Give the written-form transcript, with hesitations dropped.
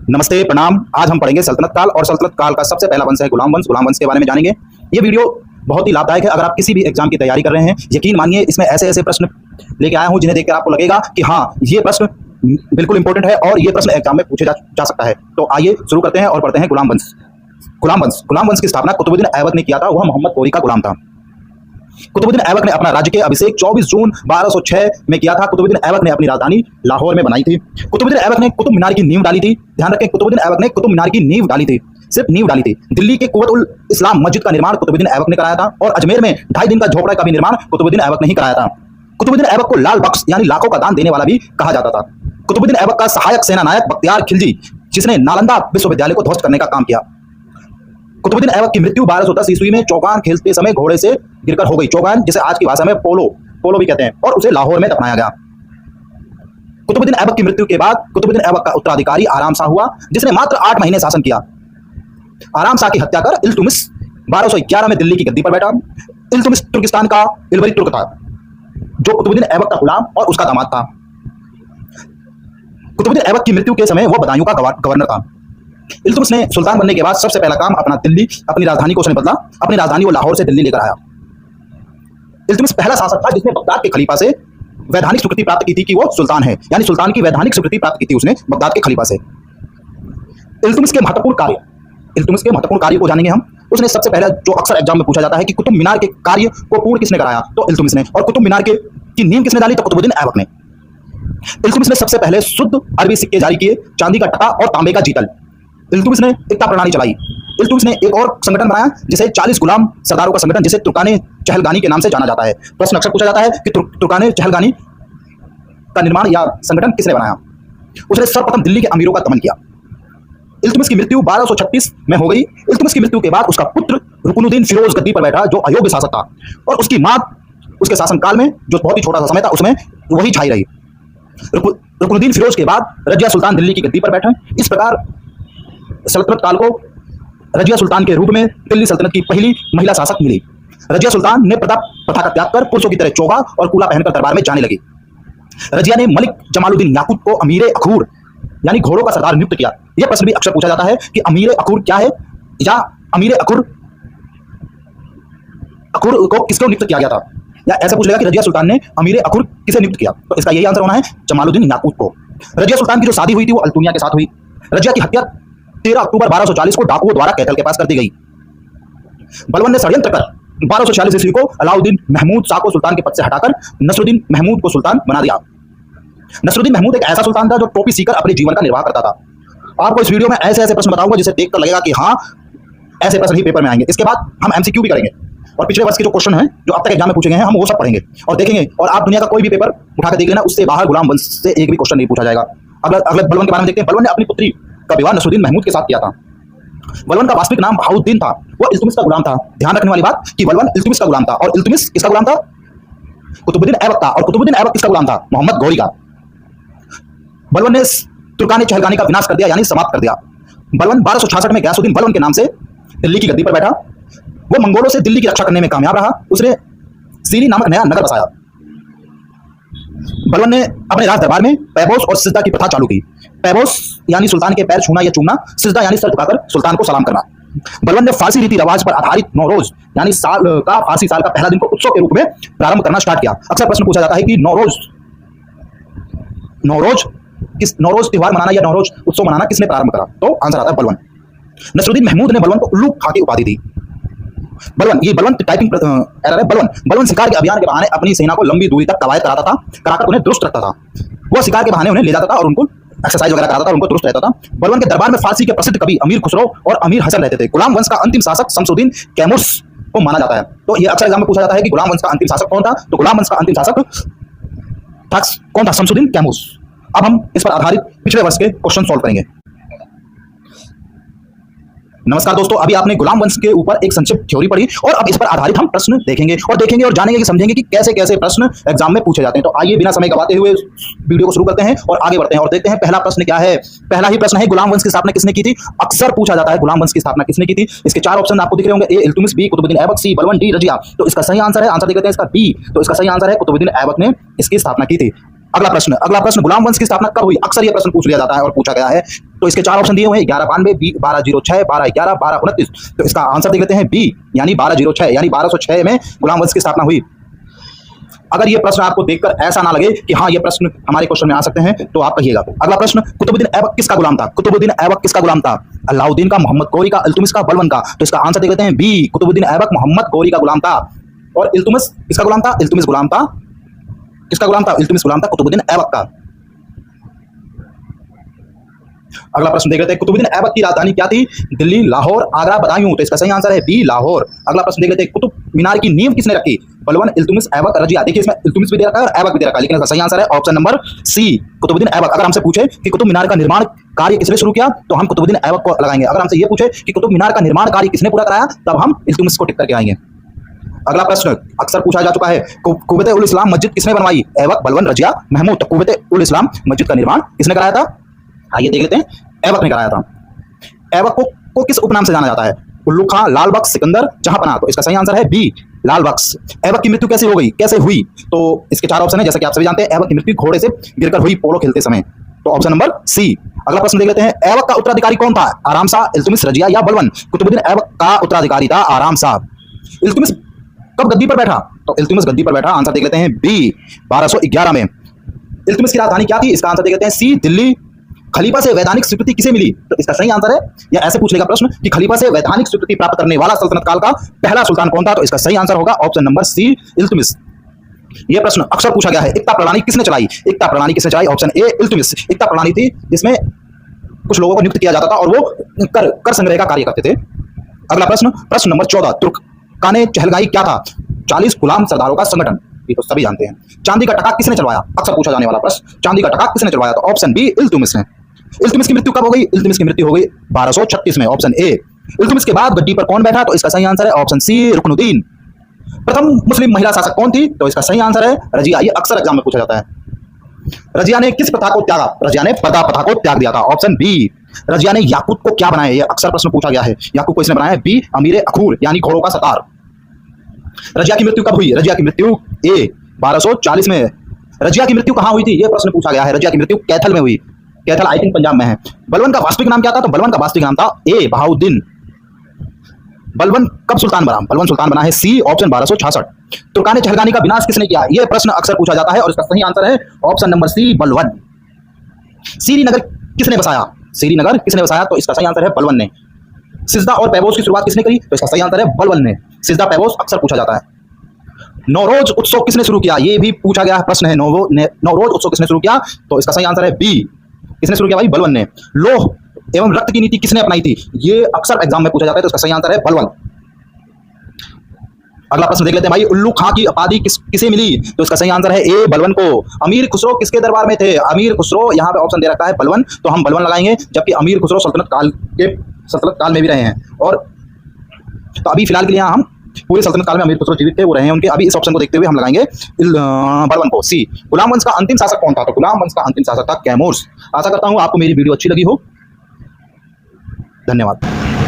नमस्ते, प्रणाम। आज हम पढ़ेंगे सल्तनत काल और सल्तनत काल का सबसे पहला वंश है गुलाम वंश। गुलाम वंश के बारे में जानेंगे। ये वीडियो बहुत ही लाभदायक है अगर आप किसी भी एग्जाम की तैयारी कर रहे हैं। यकीन मानिए इसमें ऐसे ऐसे प्रश्न लेके आया हूं जिन्हें देखकर आपको लगेगा कि हाँ, ये प्रश्न बिल्कुल इंपॉर्टेंट है और ये प्रश्न एग्जाम में पूछे जा सकता है। तो आइए शुरू करते हैं और पढ़ते हैं गुलाम वंश। गुलाम वंश की स्थापना कुतुबुद्दीन ऐबक ने किया था। वह मोहम्मद गोरी का गुलाम था। कुतुबुद्दीन ऐबक ने अपना राज्य के अभिषेक 24 जून 1206 में किया था। कुतुबुद्दीन ऐबक ने अपनी राजधानी लाहौर में बनाई थी। कुतुबुद्दीन ऐबक ने कुतुब मीनार की नींव डाली थी। ध्यान रखें, कुतुबुद्दीन ऐबक ने कुतुब मीनार की नींव डाली थी, सिर्फ नींव डाली थी। दिल्ली के कुव्वत उल इस्लाम मस्जिद का निर्माण कुतुबुद्दीन ऐबक ने कराया था और अजमेर में 2.5 दिन का झोपड़ा का भी निर्माण कुतुबुद्दीन ऐबक ने ही कराया था। कुतुबुद्दीन ऐबक को लाल बख्श यानी लाखों का दान देने वाला भी कहा जाता था। कुतुबुद्दीन ऐबक का सहायक सेना नायक बख्तियार खिलजी, जिसने नालंदा विश्वविद्यालय को ध्वस्त करने का काम किया। कुतुबुद्दीन ऐबक की मृत्यु 1210 ईस्वी में चौगान खेलते समय घोड़े से गिरकर हो गई। चौगान, जिसे आज की भाषा में पोलो भी कहते हैं, और उसे लाहौर में दफनाया गया। कुतुबुद्दीन ऐबक की मृत्यु के बाद कुतुबुद्दीन ऐबक का उत्तराधिकारी आराम शाह हुआ, जिसने मात्र 8 महीने शासन किया। आराम शाह की हत्या कर इल्तुमिश 1211 में दिल्ली की गद्दी पर बैठा। इल्तुमिश तुर्किस्तान का इलवरी तुर्क था, जो कुतुबुद्दीन ऐबक का गुलाम और उसका दामाद था। कुतुबुद्दीन ऐबक की मृत्यु के समय वह बदायूं का गवर्नर था। इल्तुमिश ने सुल्तान बनने के बाद सबसे पहला काम अपनी राजधानी को उसने बदला। अपनी राजधानी को लाहौर से दिल्ली लेकर आया। इल्तुमिश पहला शासक था जिसने बगदाद के खलीफा से वैधानिक स्वीकृति प्राप्त की थी कि वो सुल्तान है, यानी सुल्तान की वैधानिक स्वीकृति प्राप्त की थी उसने बगदाद के खलीफा से। इल्तुमिश के महत्वपूर्ण कार्य को जानेंगे हम। उसने सबसे पहले, जो अक्सर एग्जाम में पूछा जाता है कि कुतुब मीनार के कार्य को पूर्ण किसने कराया, तो इल्तुमिश ने। और कुतुब मीनार की नींव किसने डाली, तो कुतुबुद्दीन ऐबक ने। इल्तुमिश ने सबसे पहले शुद्ध अरबी सिक्के जारी किए, चांदी का टका और तांबे का जीतल। इल्तुमिश ने एकता प्रणाली चलाई। इल्तुमिश ने एक और संगठन बनाया, जिसे 40 गुलाम सरदारों का संगठन, जिसे तुर्काने चहलगानी के नाम से जाना जाता है। प्रश्न अक्सर पूछा जाता है कि तुर्काने चहलगानी का निर्माण या संगठन किसने बनाया। उसने सर्वप्रथम दिल्ली के अमीरों का दमन किया। इल्तुमिश की मृत्यु 1236 में हो गई। इल्तुमिश की मृत्यु के बाद उसका पुत्र रुकनुद्दीन फिरोज गद्दी पर बैठा, जो अयोग्य शासक था, और उसकी मां उसके शासनकाल में, जो बहुत ही छोटा सा समय था, उसमें वही छाई रही। रुकनुद्दीन फिरोज के बाद रजिया सुल्तान दिल्ली की गद्दी पर बैठा। इस प्रकार सल्तनत काल को रजिया सुल्तान के रूप में दिल्ली सल्तनत की पहली महिला शासक मिली। रजिया सुल्तान ने प्रथा का त्याग कर पुरुषों की तरह चोगा और कूला पहनकर दरबार में जाने लगी। रजिया ने मलिक जमालुद्दीन याकूत को अमीर अखूर यानी घोड़ों का सरदार नियुक्त किया। यह प्रश्न भी अक्सर पूछा जाता है कि अमीर अखूर क्या है, या अमीर अखूर को किसको नियुक्त किया गया था, या ऐसा पूछ लेगा कि रजिया सुल्तान ने अमीर अखूर किसे नियुक्त किया, तो इसका यही आंसर होना है, जमालुद्दीन याकूत को। रजिया सुल्तान की जो शादी हुई थी वो अल्तुनिया के साथ हुई। रजिया की हत्या 13 अक्टूबर 1240 को डाकुओं द्वारा कैथल के पास कर दी गई। बलवन ने षड्यंत्र कर 1246 ईस्वी को अलाउद्दीन महमूद शाह को सुल्तान के पद से हटाकर नसरुद्दीन महमूद को सुल्तान बना दिया। नसरुद्दीन महमूद एक ऐसा सुल्तान था जो टोपी सीकर अपने जीवन का निर्वाह करता था। आपको इस वीडियो में ऐसे ऐसे प्रश्न बताऊंगा जिसे देखकर लगेगा कि हाँ, ऐसे प्रश्न ही पेपर में आएंगे। इसके बाद हम एमसीक्यू भी करेंगे और पिछले वर्ष के जो क्वेश्चन हैं, जो अब तक एग्जाम में पूछे गए हैं, हम वो सब पढ़ेंगे और देखेंगे। और आप दुनिया का कोई भी पेपर उठा के देख लेना, उससे बाहर गुलाम वंश से एक भी क्वेश्चन नहीं पूछा जाएगा। अगले बलवन के बारे में देखते हैं। बलवन ने अपनी पुत्री का विवाह नसरुद्दीन महमूद के साथ किया था। बलवन का वास्तविक नाम बहाउद्दीन था। वो इल्तुमिश का गुलाम था। ध्यान रखने वाली बात कि बलवन इल्तुमिश का गुलाम था और इल्तुमिश किसका गुलाम था, कुतुबुद्दीन ऐबक का। और कुतुबुद्दीन ऐबक किसका गुलाम था, मोहम्मद गौरी का। बलवन ने तुर्काने चहलगानी का विनाश कर दिया, यानी समाप्त कर दिया। बलवन 1266 में गयासुद्दीन बलवन के नाम से दिल्ली की गद्दी पर बैठा। वो मंगोलों से दिल्ली की रक्षा करने में कामयाब रहा। उसने सीरी नामक नया नगर बसाया। बलवन ने अपने राज दरबार में पैबोस और सिजदा की प्रथा चालू की। पैबोस यानी सुल्तान के पैर छूना या चूमना, सिजदा यानी सर झुकाकर सुल्तान को सलाम करना। बलवन ने फारसी रीति रिवाज पर आधारित नौरोज यानी फारसी साल का पहला दिन को उत्सव के रूप में प्रारंभ करना स्टार्ट किया। अक्सर प्रश्न पूछा जाता है कि नौरोज त्योहार मनाना या नौरोज उत्सव मनाना किसने प्रारंभ करा, तो आंसर आता है बलवन। नसरुद्दीन महमूद ने बलवन को उल्लू खां की उपाधि दी। बलवन टाइपिंग एरर है। बलवन शिकार के अभियान के बहाने अपनी सेना को लंबी दूरी तक कवायद कराकर उन्हें दुरुस्त रखता था। वह शिकार के बहाने उन्हें ले जाता था और उनको एक्सरसाइज वगैरह कराता था और उनको दुरुस्त रहता था। बलवन के दरबार में फारसी के प्रसिद्ध कवि अमीर खुसरो और अमीर हसन रहते थे। गुलाम वंश का अंतिम शासक शमसुद्दीन कैमूस को माना जाता है। तो ये अक्सर एग्जाम में पूछा जाता है कि गुलाम वंश का अंतिम शासक कौन था, तो गुलाम वंश का अंतिम शासक कौन था, शमसुद्दीन कैमूस। अब हम इस पर आधारित पिछले वर्ष के क्वेश्चन सॉल्व करेंगे। नमस्कार दोस्तों, अभी आपने गुलाम वंश के ऊपर एक संक्षिप्त थ्योरी पढ़ी और अब इस पर आधारित हम प्रश्न देखेंगे और जानेंगे कि समझेंगे कि कैसे कैसे प्रश्न एग्जाम में पूछे जाते हैं। तो आइए बिना समय गवाते हुए वीडियो को शुरू करते हैं और आगे बढ़ते हैं और देखते हैं पहला प्रश्न क्या है। पहला ही प्रश्न है, गुलाम वंश की स्थापना किसने की थी। अक्सर पूछा जाता है गुलाम वंश की स्थापना किसने की थी। इसके 4 ऑप्शन आपको दिख रहे होंगे, ए इल्तुमिश, बी कुतुबुद्दीन ऐबक, सी बलवन, डी रजिया। तो इसका सही आंसर है, आंसर देख लेते हैं इसका बी। तो इसका सही आंसर है कुतुबुद्दीन ऐबक ने इसकी स्थापना की थी। अगला प्रश्न, गुलाम वंश की स्थापना कब हुई? अक्सर यह प्रश्न पूछ लिया जाता है और पूछा गया है। तो इसके 4 ऑप्शन दिए हुए हैं, 1192, 1206, 1211, 1229। तो इसका आंसर देख लेते हैं बी, यानी 1206, यानी 1206 में गुलाम वंश की स्थापना हुई। अगर ये प्रश्न आपको देखकर ऐसा ना लगे कि हाँ ये प्रश्न हमारे क्वेश्चन में आ सकते हैं, तो आप कहिएगा। अगला प्रश्न, कुतुबुद्दीन ऐबक किसका गुलाम था? कुतुबुद्दीन ऐबक किसका गुलाम था? अलाउद्दीन का, मोहम्मद गौरी का, इल्तुमिश का, बलबन का? तो इसका आंसर देख लेते हैं बी, कुतुबुद्दीन ऐबक मोहम्मद गौरी का गुलाम था। और इल्तुमिश किसका गुलाम था? इल्तुमिश गुलाम था, किसका गुलाम था? इल्तुमिश गुलाम था कुतुबुद्दीन ऐबक का। अगला प्रश्न देख लेते हैं, कुतुबुद्दीन ऐबक की राजधानी क्या थी? दिल्ली, लाहौर, आगरा, बदायूं? तो इसका सही आंसर है बी, लाहौर। अगला प्रश्न देख लेते हैं, कुतुब मीनार की नींव किसने रखी? बलबन, इल्तुमिश, ऐबक, रजिया? देखिए इसमें इल्तुमिश भी दे रखा है और ऐबक भी दे रखा है, लेकिन इसका सही आंसर है option number C, Qutubuddin Aibak. अगर हमसे पूछे कि कुतुब मीनार का निर्माण कार्य किसने शुरू किया, तो हम कुतुबुद्दीन ऐबक को लगाएंगे। अगर हमसे ये पूछे कि कुतुब मीनार का निर्माण कार्य किसने पूरा कराया, तब हम इल्तुमिश को टिक करके आएंगे। अगला प्रश्न अक्सर पूछा जा चुका है, कुव्वते उल इस्लाम मस्जिद किसने बनवाई? ऐबक, बलबन, रजिया, महमूद? तो कुव्वते उल इस्लाम मस्जिद का निर्माण किसने कराया था? आइए देख लेते हैं, ऐबक ने कराया था। ऐबक को किस उपनाम से जाना जाता है? उल्लू खां, लाल बख्श, सिकंदर, जहांपनाह? तो इसका सही आंसर है बी, लाल बख्श। ऐबक की मृत्यु कैसे हो गई, कैसे हुई? तो इसके 4 ऑप्शन है, जैसा कि आप सभी जानते हैं, ऐबक की मृत्यु घोड़े से गिरकर हुई पोलो खेलते समय। तो ऑप्शन नंबर सी। अगला प्रश्न देख लेते हैं, ऐबक का उत्तराधिकारी कौन था? आराम शाह, इल्तुमिश, रजिया या बलबन? कुतुबुद्दीन ऐबक का उत्तराधिकारी था आराम शाह। इल्तुमिश कब गद्दी पर बैठा? तो इल्तुमिश गद्दी पर बैठा, आंसर देख लेते हैं बी, 1211 में। इल्तुमिश की राजधानी क्या थी? इसका आंसर देख लेते हैं सी, दिल्ली। खलीफा से वैधानिक स्वीकृति किसे मिली? तो इसका सही आंसर है, या ऐसे पूछने का प्रश्न कि खलीफा से वैधानिक स्वीकृति प्राप्त करने वाला सल्तनत काल का पहला सुल्तान कौन था? तो इसका सही आंसर होगा ऑप्शन नंबर सी, इल्तुमिश। यह प्रश्न अक्सर पूछा गया है, एकता प्रणाली किसने चलाई? एकता प्रणाली किसने चलाई? Option A, Iltutmish. एकता प्रणाली थी जिसमें कुछ लोगों को नियुक्त किया जाता था और वो कर संग्रह का कार्य करते थे। अगला प्रश्न नंबर 14, तुर्काने चहलगाई क्या था? 40 गुलाम सरदारों का संगठन, ये तो सभी जानते हैं। चांदी का टका किसने चलवाया? अक्सर पूछा जाने वाला प्रश्न, चांदी का टका किसने चलवाया? तो ऑप्शन बी, इल्तुमिश ने। इल्तुमिश की मृत्यु कब हो गई? इल्तुमिश की मृत्यु हो गई 1236 में, ऑप्शन ए। इल्तुमिश के बाद गद्दी पर कौन बैठा? तो इसका सही आंसर है ऑप्शन सी, रुकनुद्दीन। प्रथम मुस्लिम महिला शासक कौन थी? तो इसका सही आंसर है रजिया। ये अक्सर एग्जाम में पूछा जाता है। रजिया ने किस प्रथा को त्यागा? रजिया ने पर्दा प्रथा को त्याग दिया था, ऑप्शन बी। रजिया ने याकूत को क्या बनाया? ये अक्सर प्रश्न पूछा गया है। याकूत को इसने बनाया बी, अमीर अखूर, यानी घोड़ों का सतार। रजिया की मृत्यु कब हुई? रजिया की मृत्यु ए, 1240 में। रजिया की मृत्यु कहां हुई थी? यह प्रश्न पूछा गया है। रजिया की मृत्यु कैथल में हुई। कैथल आई थिंक पंजाब में है। बलबन का वास्तविक नाम क्या था? तो बलबन का वास्तविक नाम था ए, बहाउद्दीन। बलबन कब सुल्तान बना? बलबन सुल्तान बना है सी, ऑप्शन 1266। तुर्काने चहलगानी का विनाश किसने किया? यह प्रश्न अक्सर पूछा जाता है और इसका सही आंसर है option number C, Balban. Srinagar किसने बसाया? श्रीनगर किसने बसाया? तो इसका सही आंसर है बलबन ने। सिजदा और पैबोस की शुरुआत किसने करी? तो इसका सही आंसर है बलबन ने। सिजदा पैबोस अक्सर पूछा जाता है। नौरोज उत्सव किसने शुरू किया? ये भी पूछा गया प्रश्न है। नौरोज उत्सव किसने शुरू किया? तो इसका सही आंसर है बी, किसने शुरू किया भाई? बलबन ने। लोह एवं रक्त की नीति किसने अपनाई थी? ये अक्सर एग्जाम में पूछा जाता है, तो इसका सही आंसर है बलबन। अगला प्रश्न देख लेते हैं भाई, उल्लू खां की उपाधि किसे मिली? तो इसका सही आंसर है ए, बलबन को। अमीर खुसरो किसके दरबार में थे? अमीर खुसरो, यहाँ पे ऑप्शन दे रखा है बलबन, तो हम बलबन लगाएंगे, जबकि अमीर खुसरो सल्तनत काल में भी रहे हैं। और तो अभी फिलहाल के लिए हम पूरे सल्तनत काल में अमीर खुसरो जीवित थे, वो रहे हैं उनके। अभी इस ऑप्शन को देखते हुए हम लगाएंगे बलबन को, सी। गुलाम वंश का अंतिम शासक कौन था? तो गुलाम वंश का अंतिम शासक था कैमूर। आशा करता हूं आपको मेरी वीडियो अच्छी लगी हो। धन्यवाद।